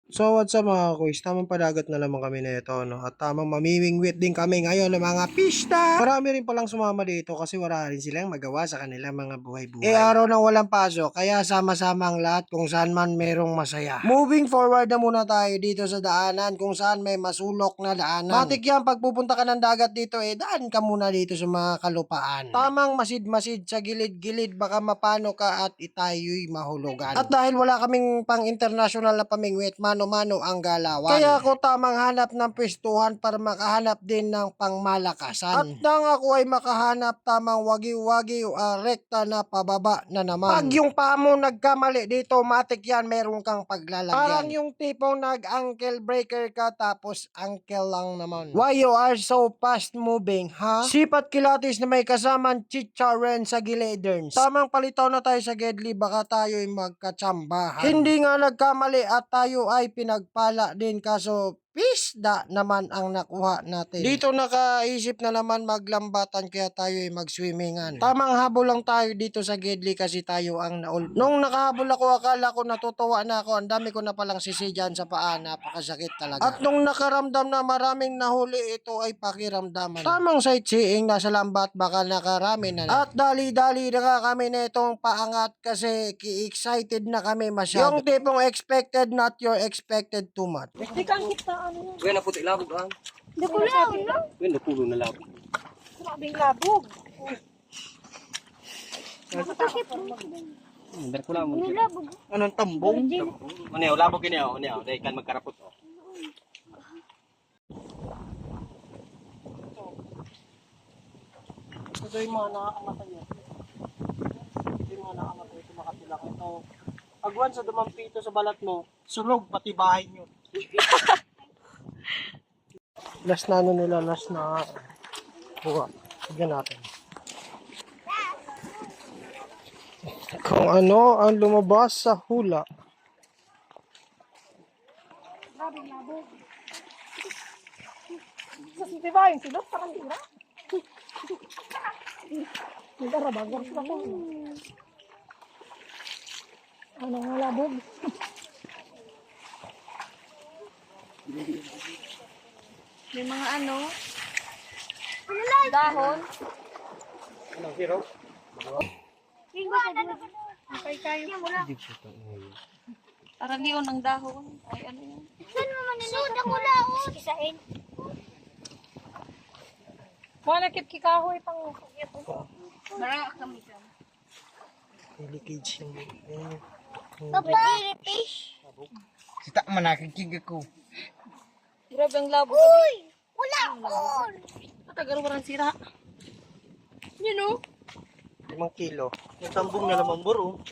So what's up mga kuys, tamang padagat na naman kami nito no? At tamang mamimingwit din kami ngayon ng mga pista. Marami rin palang sumama dito kasi wala rin silang magawa sa kanilang mga buhay-buhay. Araw nang walang pasok, kaya sama-sama ang lahat kung saan man merong masaya. Moving forward na muna tayo dito sa daanan kung saan may masulok na daanan. Matik yan, pag pupunta ka ng dagat dito daan ka muna dito sa mga kalupaan. Tamang masid-masid sa gilid-gilid, baka mapano ka at itayo'y mahulugan. At dahil wala kaming pang international na pamingwit, mano-mano ang galawan. Kaya ako tamang hanap ng pwestuhan para makahanap din ng pangmalakasan. At nang ako ay makahanap tamang wagiw-wagiw, rekta na pababa na naman. Pag yung paa mo nagkamali dito, matik yan, meron kang paglalagyan. Parang yung tipong nag-ankle breaker ka tapos ankle lang naman. Why you are so fast moving, ha? Sipat kilatis na may kasamang chicharen sa gileaderns. Tamang palitaw na tayo sa Gedli, baka tayo ay magkatsambahan. Hindi nga nagkamali at tayo ay pinagpala din, kaso pisda naman ang nakuha natin. Dito nakaisip na naman maglambatan, kaya tayo ay magswimmingan. Tamang habol lang tayo dito sa Gedli kasi tayo ang naul. Nung nakahabol ako, akala ko natutuwa na ako. Ang dami ko na palang sisijan sa paa, napakasakit talaga. At nung nakaramdam na maraming nahuli, ito ay pakiramdaman. Tamang sightseeing, nasa lambat, baka nakarami na lang. At dali-dali na nga kami na itong paangat kasi excited na kami masyado. Yung tipong expected, not your expected too much. Di kang kita ano yan. Kuya na puti labog ah. Nakulaw, no? Kuya na pulo na labog. Grabing labog. Dar ko lang. Labog. Anong tambong? Ano yun, labog yun yun. Ano yun, dahil kan magkarapot oh. Ito yung mga nakakamatay yan. Ito yung mga nakakamatay, kumakapilang ito. Agwan sa dumampito sa balat mo, sunog pati bahay nyo. Last na ano nila, last na buka. Tignan natin. Kung ano ang lumabas sa hula. Grabing labog. Sa City ba yung silog? Parang dira. Nagarabagar sila ko. Ano nga labog? May mga ano? Dahon. Anong hero? Okay kayo. Para liyon ang dahon. Ay ano yan? Saan mo manilita ko laon? Kisain. Wala kit kikahoy pang Mara kami ka. Delicage yung Papa, fish. Sita man nakikig ako. Grabe ang labo. Uy! Wala on! Matagal warang sira. You know? 5 kilo. Yung tambong na naman buro.